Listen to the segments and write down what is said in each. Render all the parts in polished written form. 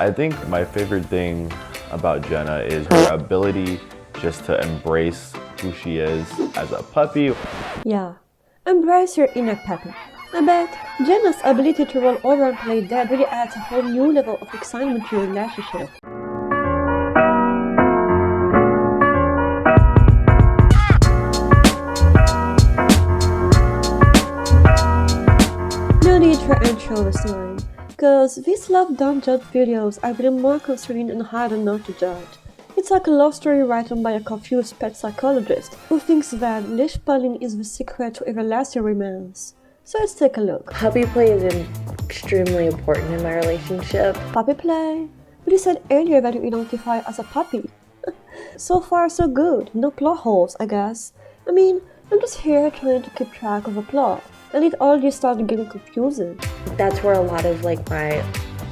I think my favorite thing about Jenna is her ability just to embrace who she is as a puppy. Yeah, embrace your inner puppy. I bet Jenna's ability to roll over and play dead really adds a whole new level of excitement to your relationship. No need for intro this time, cause these love don't judge videos are really more concerning and harder not to judge. It's like a love story written by a confused pet psychologist who thinks that leash pulling is the secret to everlasting romance. So let's take a look. Puppy play is extremely important in my relationship. Puppy play? But you said earlier that you identify as a puppy. So far so good, no plot holes I guess. I mean, I'm just here trying to keep track of the plot, and it already started getting confusing. That's where a lot of my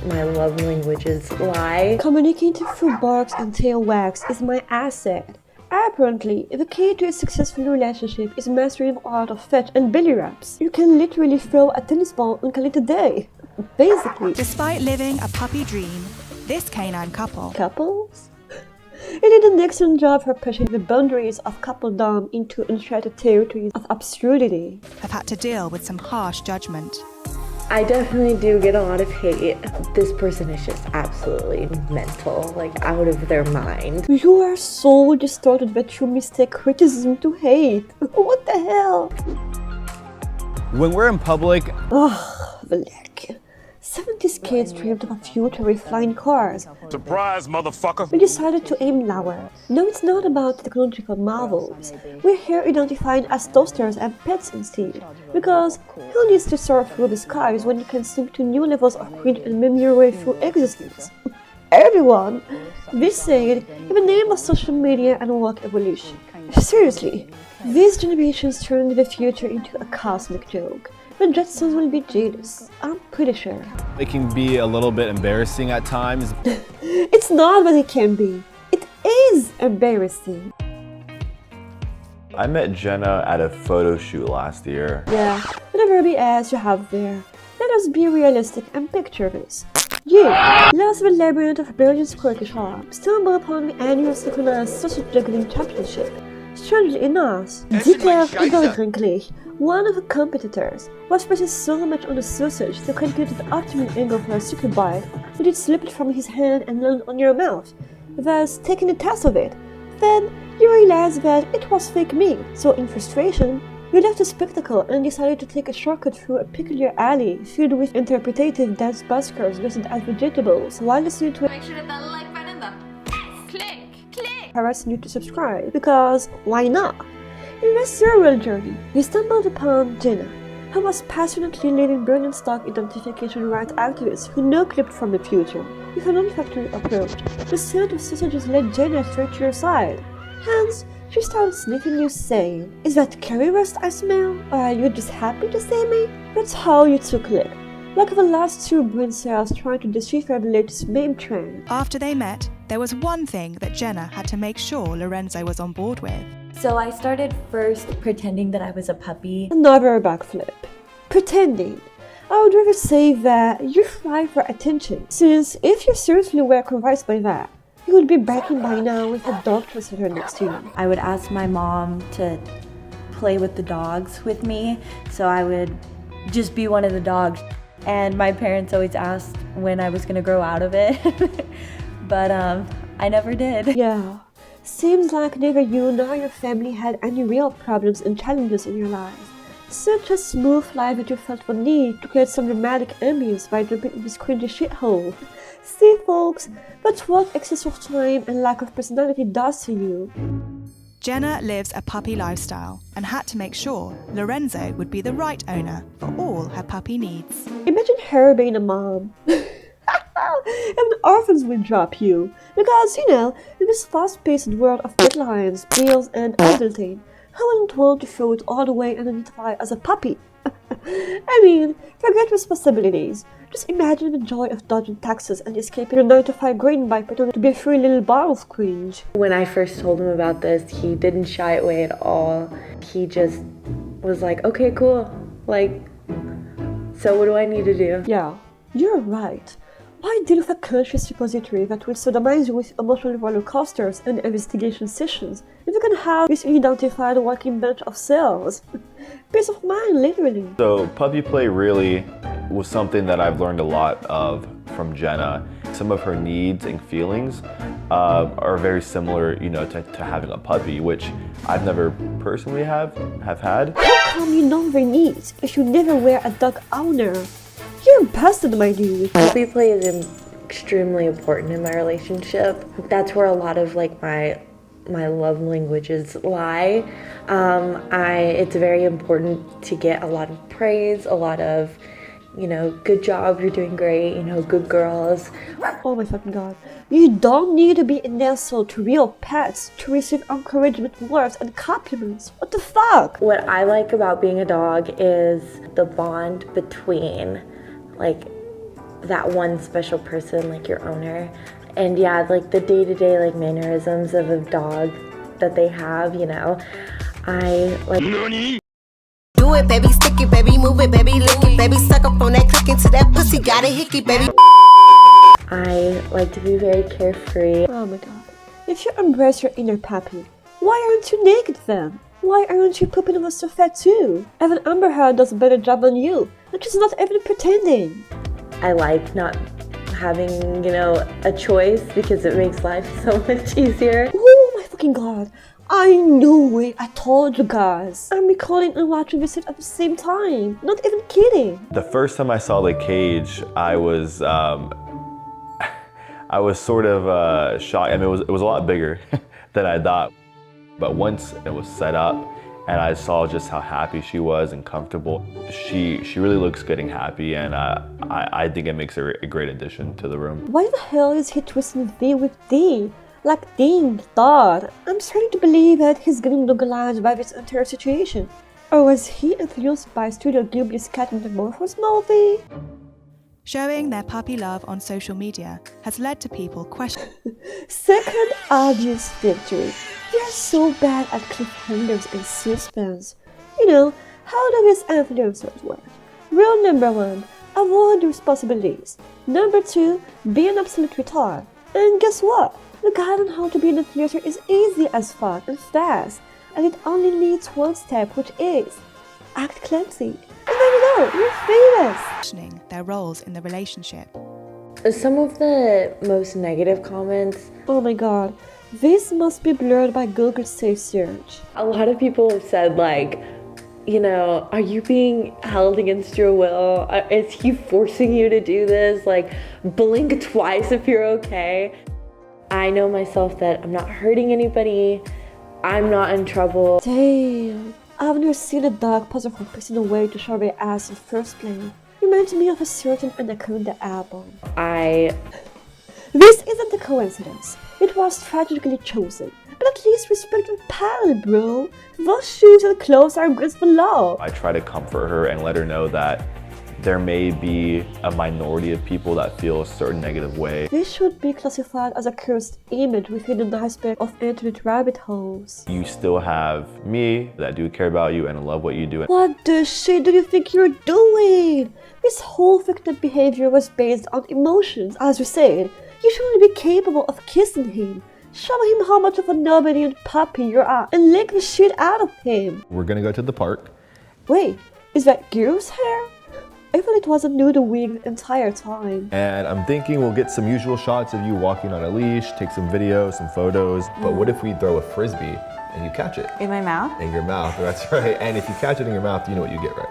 love languages lie. Communicating through barks and tail wags is my asset. Apparently, the key to a successful relationship is mastering the art of fetch and belly rubs. You can literally throw a tennis ball and call it a day. Basically. Despite living a puppy dream, this canine couple Couples? It did an excellent job for pushing the boundaries of coupledom into uncharted territories of absurdity. have had to deal with some harsh judgment. I definitely do get a lot of hate. This person is just absolutely mental, out of their mind. You are so distorted that you mistake criticism to hate. What the hell? When we're in public, Ugh, Valek. 70s kids dreamed of a future with flying cars. Surprise, motherfucker! We decided to aim lower. No, it's not about technological marvels. We're here identifying as toasters and pets instead. Because who needs to soar through the skies when you can sink to new levels of cringe and meme your way through existence? Everyone! This said, in the name of social media and woke evolution. Seriously, these generations turned the future into a cosmic joke. The Jetsons will be jealous, I'm pretty sure. it can be a little bit embarrassing at times. It's not what it can be. It is embarrassing. I met Jenna at a photo shoot last year. Yeah, whatever BS you have there. Let us be realistic and picture this. You, lost in the labyrinth of Berlin's quirky shop, stumble upon the annual synchronized sausage juggling championship. Strangely enough, Dieter Igorgrinklich, one of the competitors, was pressing so much on the sausage to calculate the optimal angle for a super bite that it slipped from his hand and landed on your mouth, thus taking a test of it. Then you realized that it was fake meat, so in frustration, you left the spectacle and decided to take a shortcut through a peculiar alley filled with interpretative dance buskers dressed as vegetables while listening to Make sure to hit that like button though. Click. harassing you to subscribe, because why not? In this surreal journey, we stumbled upon Jenna, who was passionately leading Berlin stock identification right activists who no-clipped from the future. With an olfactory approach, the scent of sausages led Jenna straight to your side. Hence, she started sniffing you, saying, "Is that curry roast I smell? Or are you just happy to see me?" That's how you two clicked, like the last two brain cells trying to decipher the latest meme trend. After they met, there was one thing that Jenna had to make sure Lorenzo was on board with. So I started first pretending that I was a puppy. Another backflip. Pretending. I would rather say that you thrive for attention, since if you seriously were convinced by that, you would be begging by now with a dog translator next to you. I would ask my mom to play with the dogs with me, so I would just be one of the dogs. And my parents always asked when I was gonna grow out of it, but I never did. Yeah. Seems like neither you nor your family had any real problems and challenges in your life. Such a smooth life that you felt the need to create some dramatic ambience by jumping in this cringy shithole. See folks, that's what excess of time and lack of personality does to you. Jenna lives a puppy lifestyle and had to make sure Lorenzo would be the right owner for all her puppy needs. Imagine her being a mom. And the orphans will drop you. Because, in this fast-paced world of deadlines, bills, and adulting, who wouldn't want to throw it all away and identify as a puppy? I mean, forget responsibilities. Just imagine the joy of dodging taxes and escaping your 9-to-5 grind by pretending to be a free little bar of cringe. When I first told him about this, he didn't shy away at all. He just was like, okay, cool. So what do I need to do? Yeah, you're right. Why deal with a country's repository that will sodomize you with emotional roller coasters and investigation sessions if you can have this unidentified walking bunch of cells? Peace of mind, literally. So puppy play really was something that I've learned a lot of from Jenna. Some of her needs and feelings are very similar, to having a puppy, which I've never personally have had. How come you know their needs if you never were a dog owner? You're busted, my dude. Puppy play is extremely important in my relationship. That's where a lot of like my love languages lie. It's very important to get a lot of praise, a lot of, good job, you're doing great, good girls. Oh my fucking god. You don't need to be an asshole to real pets to receive encouragement words and compliments. What the fuck? What I like about being a dog is the bond between like that one special person, like your owner, and yeah, like the day-to-day like mannerisms of a dog that they have, I like. Do it, baby, stick it, baby, move it, baby, lick it, baby, suck up on that click into that pussy, got a hickey, baby. I like to be very carefree. Oh my god. If you embrace your inner puppy, why aren't you naked then? Why aren't you pooping on the sofa too? Even Amber Heard does a better job than you, and she's not even pretending. I like not having, a choice because it makes life so much easier. Oh my fucking god. I knew it. I told you guys. I'm recording and watching this at the same time. Not even kidding. The first time I saw the cage, I was sort of shocked. I mean, it was a lot bigger than I thought. But once it was set up and I saw just how happy she was and comfortable, she really looks good and happy, and I think it makes her a great addition to the room. Why the hell is he twisting V with D? Like ding, dot. I'm starting to believe that he's getting localized by this entire situation. Or was he influenced by Studio Ghibli's Cat Metamorphose movie? Showing their puppy love on social media has led to people questioning. Second obvious victory. They are so bad at cliffhangers and suspense. How do these influencers work? Rule number 1, avoid responsibilities. Number 2, be an absolute retard. And guess what? The guide on how to be an influencer is easy as fuck and fast. And it only needs one step, which is act clumsy. And there you go, you're famous! Questioning their roles in the relationship. Some of the most negative comments. Oh my god, this must be blurred by Google Safe Search. A lot of people have said like, are you being held against your will? Is he forcing you to do this? Like, blink twice if you're okay. I know myself that I'm not hurting anybody. I'm not in trouble. Damn, I've never seen a dog pause from pissing away to show their ass in the first place. Reminds me of a certain Anaconda album. This isn't a coincidence. It was tragically chosen. But at least respect your palate, bro. Those shoes and clothes are goods for love. I try to comfort her and let her know that there may be a minority of people that feel a certain negative way. This should be classified as a cursed image within an iceberg of internet rabbit holes. You still have me that do care about you and love what you do. What the shit do you think you're doing? This whole victim behavior was based on emotions. As you said, you shouldn't be capable of kissing him. Show him how much of a nobody and puppy you are and lick the shit out of him. We're gonna go to the park. Wait, is that Girl's hair? I thought it was a nude wig the entire time. And I'm thinking we'll get some usual shots of you walking on a leash, take some videos, some photos. But what if we throw a Frisbee and you catch it? In my mouth? In your mouth, that's right. And if you catch it in your mouth, you know what you get, right?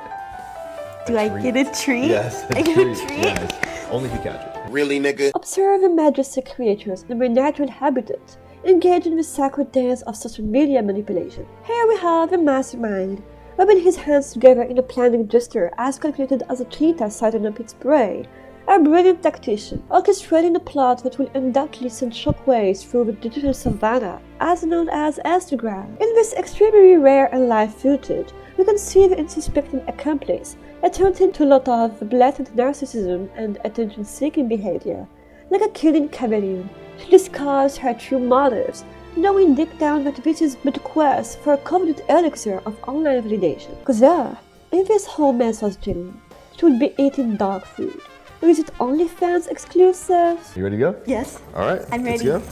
Do I get a treat? Yes, I get a treat? Yes, only if you catch it. Really, nigga? Observe the majestic creatures in their natural habitat, engaging in the sacred dance of social media manipulation. Here we have the mastermind, rubbing his hands together in a planning gesture as calculated as a cheetah sighted on its prey. A brilliant tactician, orchestrating a plot that will undoubtedly send shockwaves through the digital savannah, as known as Instagram. In this extremely rare and live footage, we can see the unsuspecting accomplice attempting to lot off the blatant narcissism and attention-seeking behavior. Like a killing chameleon, she discards her true motives, knowing deep down that this is but a quest for a coveted elixir of online validation. Cause in this whole mess was genuine. She would be eating dog food. Or is it OnlyFans exclusive? You ready to go? Yes. All right. I'm Let's ready. go.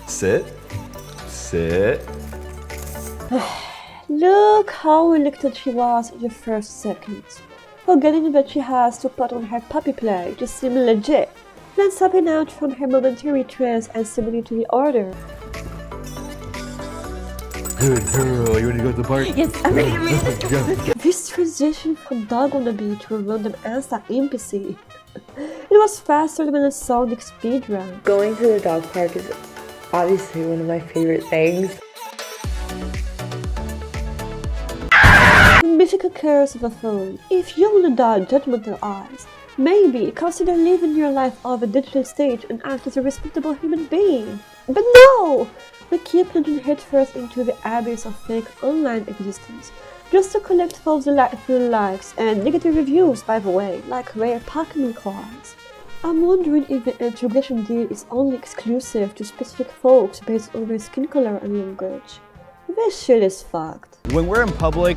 Sit. Sit. Look how reluctant she was in the first seconds, forgetting that she has to put on her puppy play to seem legit, then stepping out from her momentary trance and submitting to the order. Good girl. You ready to go to the park? Yes, I'm ready. I'm ready. Let's go. Let's go. This transition from dog on the beach to a random Insta NPC. It was faster than a Sonic speedrun. Going to the dog park is obviously one of my favorite things. Mythical curse of a phone. If you want to dodge judgmental eyes, maybe consider living your life off a digital stage and act as a respectable human being. But no! We keep plunging headfirst into the abyss of fake online existence, just to collect false delightful likes and negative reviews, by the way, like rare Pokemon cards. I'm wondering if the integration deal is only exclusive to specific folks based on their skin color and language. This shit is fucked. When we're in public,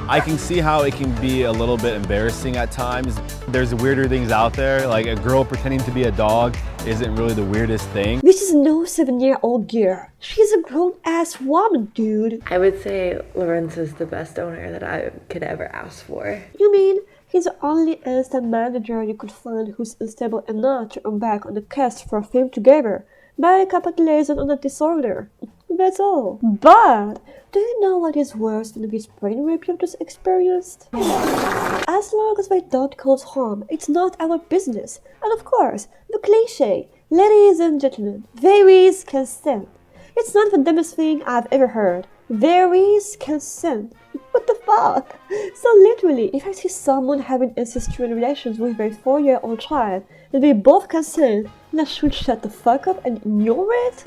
I can see how it can be a little bit embarrassing at times. There's weirder things out there, like a girl pretending to be a dog isn't really the weirdest thing. This is no 7-year-old girl. She's a grown-ass woman, dude. I would say Lorenzo's the best owner that I could ever ask for. You mean he's the only instant manager you could find who's unstable enough to embark on a quest for a film together by capitalizing on a disorder? That's all. But do you know what is worse than this brain rape you've just experienced? As long as they don't cause harm, it's not our business. And of course, the cliche, ladies and gentlemen, there is consent. It's not the dumbest thing I've ever heard. There is consent. What the fuck? So literally, if I see someone having incestual relations with their 4-year-old child and they both consent, then I should shut the fuck up and ignore it?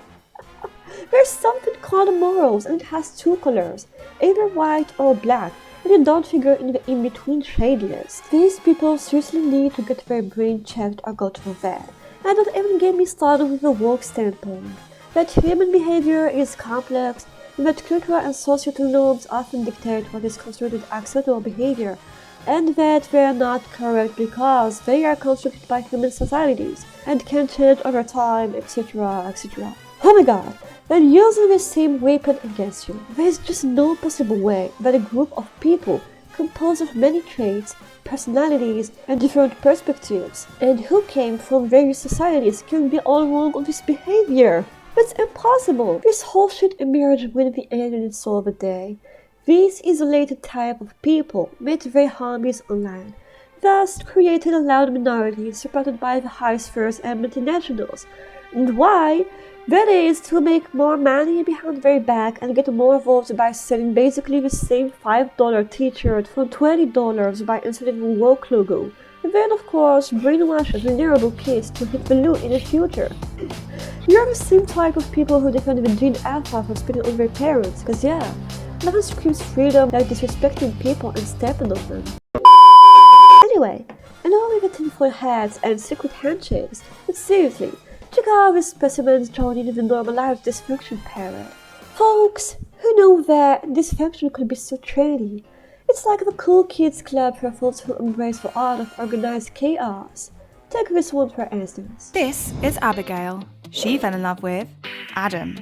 There's something called morals, and it has 2 colors, either white or black, and you don't figure in the in-between shade list. These people seriously need to get their brain checked or go to the vet. And don't even get me started with the woke standpoint, that human behavior is complex, and that cultural and societal norms often dictate what is considered acceptable behavior, and that they are not correct because they are constructed by human societies, and can change over time, etc., etc. Oh my god! They're using the same weapon against you. There is just no possible way that a group of people composed of many traits, personalities, and different perspectives, and who came from various societies can be all wrong on this behavior. That's impossible. This whole shit emerged when the internet saw the day. These isolated type of people made their hobbies online, thus created a loud minority supported by the high spheres and multinationals. And why? That is to make more money behind their back and get more votes by selling basically the same $5 t-shirt for $20 by inserting a woke logo. And then of course brainwash vulnerable kids to hit the loot in the future. You're the same type of people who defend the gene alpha for spitting on their parents, cause yeah, nothing screams freedom like disrespecting people and stepping on them. Anyway, I know we get tinfoil hats and secret handshakes, but seriously, check out these specimens joining the normalized dysfunction parade. Folks who know that dysfunction could be so trendy. It's like the cool kids club for folks who embrace the art of organized chaos. Take this one for instance. This is Abigail. She fell in love with Adam.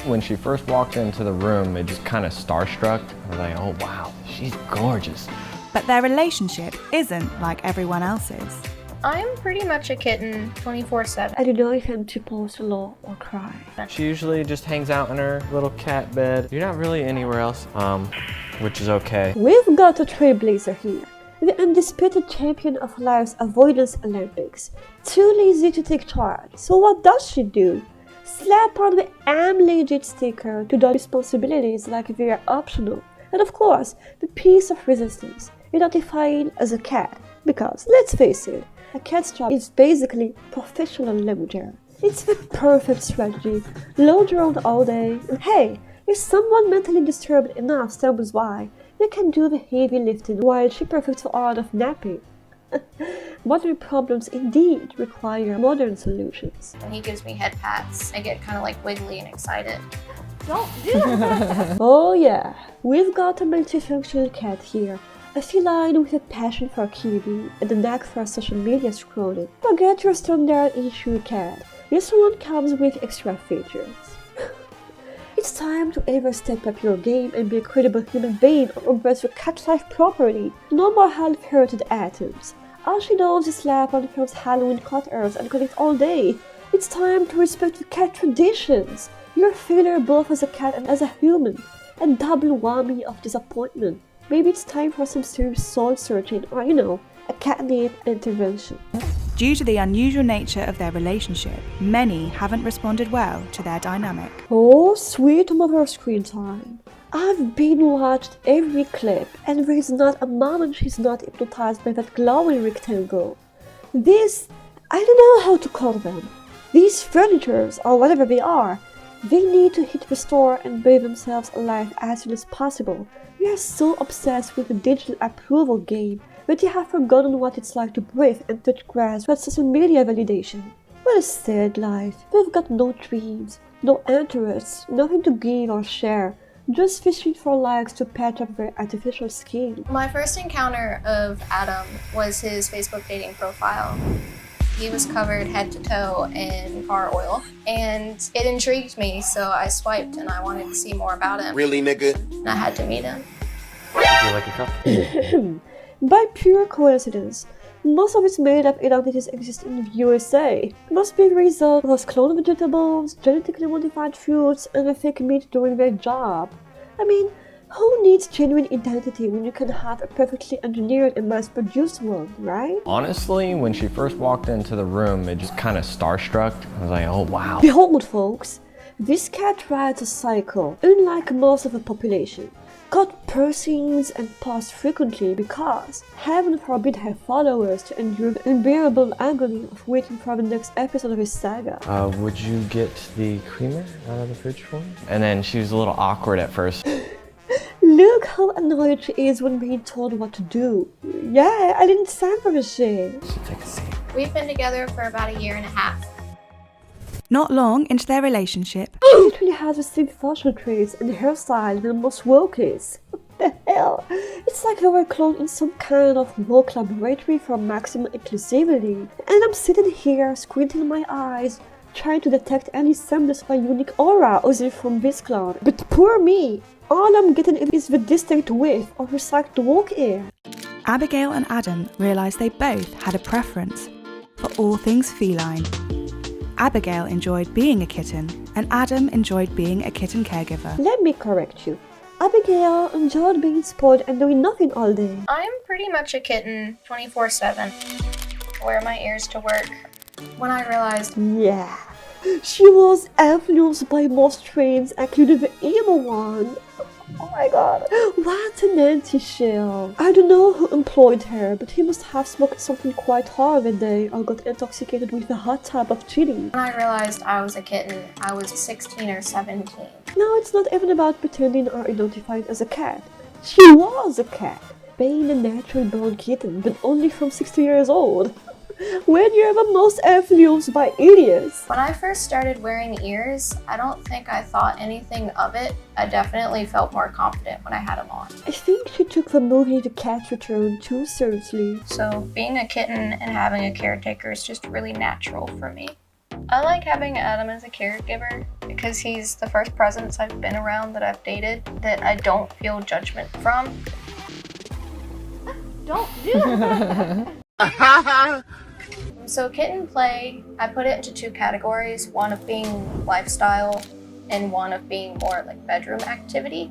When she first walked into the room, it just kind of starstruck. I was like, oh wow, she's gorgeous. But their relationship isn't like everyone else's. I'm pretty much a kitten 24/7. I don't know if I'm supposed to laugh or cry. She usually just hangs out in her little cat bed. You're not really anywhere else, which is okay. We've got a trailblazer here, the undisputed champion of life's avoidance Olympics. Too lazy to take charge, so what does she do? Slap on the "I'm legit" sticker to dodge responsibilities like they are optional. And of course, the piece of resistance, identifying as a cat, because let's face it, a cat's job is basically professional labor. It's the perfect strategy, load around all day, and hey, if someone mentally disturbed enough stumbles by, they can do the heavy lifting while she perfects the art of napping. Modern problems indeed require modern solutions. When he gives me head pats, I get kind of like wiggly and excited. Don't do that. Oh yeah, we've got a multifunctional cat here, A feline with a passion for TV and a knack for social media scrolling. Forget your standard issue cat. This one comes with extra features. It's time to ever step up your game and be a credible human being or embrace your cat life properly. No more half-hearted atoms. All she knows is slap on film's Halloween cut ears and connect all day. It's time to respect the cat traditions. You're a failure both as a cat and as a human. A double whammy of disappointment. Maybe it's time for some serious soul searching or, a catnip intervention. Due to the unusual nature of their relationship, many haven't responded well to their dynamic. Oh, sweet mother of screen time. I've watched every clip, and there is not a moment she's not hypnotized by that glowing rectangle. I don't know how to call them. These furnitures, or whatever they are, they need to hit restore and bathe themselves alive as soon as possible. We are so obsessed with the digital approval game that they have forgotten what it's like to breathe and touch grass without social media validation. What a sad life. They've got no dreams, no interests, nothing to give or share, just fishing for likes to patch up their artificial skin. My first encounter of Adam was his Facebook dating profile. He was covered head to toe in car oil, and it intrigued me, so I swiped and I wanted to see more about him. Really, nigga? And I had to meet him. You like yourself? By pure coincidence, most of its made-up identities exist in the USA. It must be the result of those cloned vegetables, genetically modified foods, and the fake meat doing their job. I mean, who needs genuine identity when you can have a perfectly engineered and mass-produced one, right? Honestly, when she first walked into the room, it just kind of starstruck. I was like, oh wow. Behold, folks, this cat rides a cycle, unlike most of the population. Got piercings and paused frequently because, heaven forbid her followers to endure the unbearable agony of waiting for the next episode of his saga. Would you get the creamer out of the fridge for me? And then she was a little awkward at first. Look how annoyed she is when being told what to do. Yeah, I didn't stand for this shit. Take a seat. We've been together for about 1.5 years. Not long into their relationship, She literally has the same facial traits and hairstyle than most wokies. What the hell? It's like they were cloned in some kind of woke laboratory for maximum inclusivity. And I'm sitting here squinting my eyes, trying to detect any semblance of a unique aura oozing from this clone. But poor me! All I'm getting is the distinct whiff of recycled woke air. Abigail and Adam realised they both had a preference for all things feline. Abigail enjoyed being a kitten, and Adam enjoyed being a kitten caregiver. Let me correct you. Abigail enjoyed being spoiled and doing nothing all day. I'm pretty much a kitten 24/7. Wear my ears to work. When I realized Yeah, she was influenced by most traits, including the emo one. Oh my god, what an anti-shell. I don't know who employed her, but he must have smoked something quite hard that day or got intoxicated with the hot tub of cheating. When I realized I was a kitten, I was 16 or 17. Now it's not even about pretending or identifying as a cat. She was a cat, being a natural born kitten, but only from 60 years old. When you're the most influenced by idiots. When I first started wearing ears, I don't think I thought anything of it. I definitely felt more confident when I had them on. I think she took the movie The Cat Return too seriously. So being a kitten and having a caretaker is just really natural for me. I like having Adam as a caregiver because he's the first presence I've been around that I've dated that I don't feel judgment from. Don't do that! So kitten play, I put it into 2 categories, one of being lifestyle and one of being more like bedroom activity.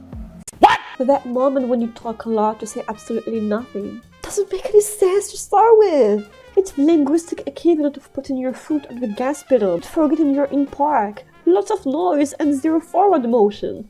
That moment when you talk a lot to say absolutely nothing doesn't make any sense to start with. It's the linguistic equivalent of putting your foot on the gas pedal, forgetting you're in park, lots of noise and zero forward motion.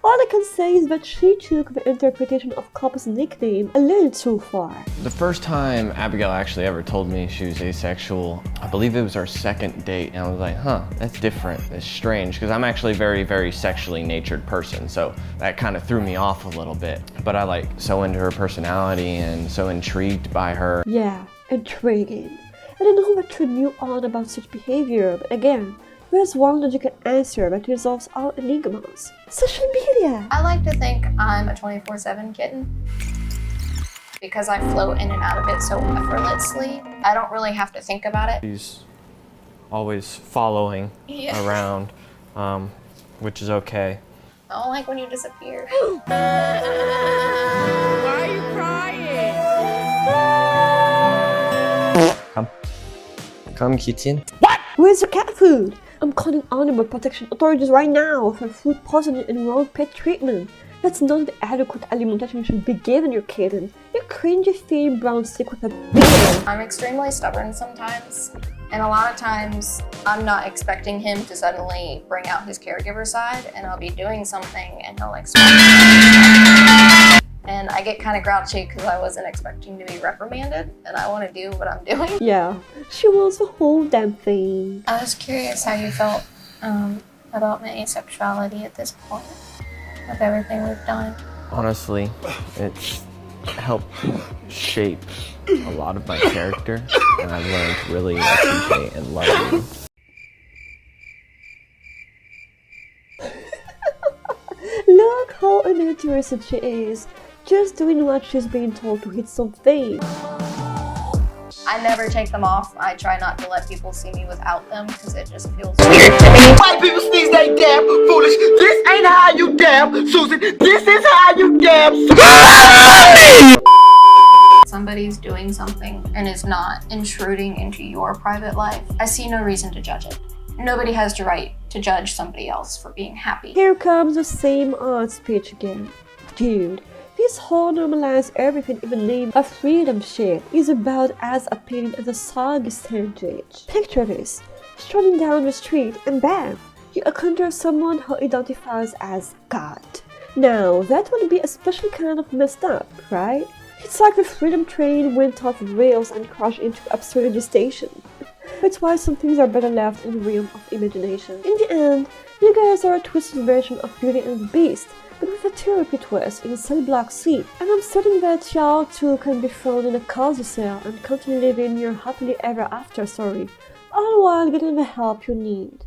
All I can say is that she took the interpretation of Copp's nickname a little too far. The first time Abigail actually ever told me she was asexual, I believe it was our second date, and I was like, huh, that's different, that's strange, because I'm actually a very, very sexually natured person, so that kind of threw me off a little bit. But I like so into her personality and so intrigued by her. Yeah, intriguing. I don't know what turned you on about such behavior, but again, there's one logical answer that resolves all enigmas. Social media! I like to think I'm a 24/7 kitten. because I float in and out of it so effortlessly, I don't really have to think about it. She's always following around, which is okay. I don't like when you disappear. Why are you crying? Come, kitten. Where's the cat food? I'm calling animal protection authorities right now for food poisoning and wrong pet treatment. That's not the adequate alimentation you should be giving your kitten. You cringy feeding brown stick with a beard. I'm extremely stubborn sometimes, and a lot of times I'm not expecting him to suddenly bring out his caregiver side, and I'll be doing something and he'll like stop. And I get kind of grouchy because I wasn't expecting to be reprimanded, and I want to do what I'm doing. Yeah, she wants the whole damn thing. I was curious how you felt about my asexuality at this point, with everything we've done. Honestly, it's helped shape a lot of my character, and I've learned to really appreciate and love you. Look how uninterested she is. Just doing what she's being told to hit something. I never take them off. I try not to let people see me without them because it just feels weird to me. White people sneeze, they damn foolish. This ain't how you damn, Susan. This is how you damn. Somebody's doing something and is not intruding into your private life. I see no reason to judge it. Nobody has the right to judge somebody else for being happy. Here comes the same odd speech again. Dude, this whole normalize everything even name a freedom shit is about as appealing as a soggy sandwich. Picture this, strolling down the street and bam, you encounter someone who identifies as God. Now, that would be especially kind of messed up, right? It's like the freedom train went off the rails and crashed into absurdity station. That's why some things are better left in the realm of imagination. In the end, you guys are a twisted version of Beauty and the Beast, but with a therapy twist in a cell block seat. And I'm certain that y'all too can be thrown in a cozy cell and continue living your happily ever after story, all while getting the help you need.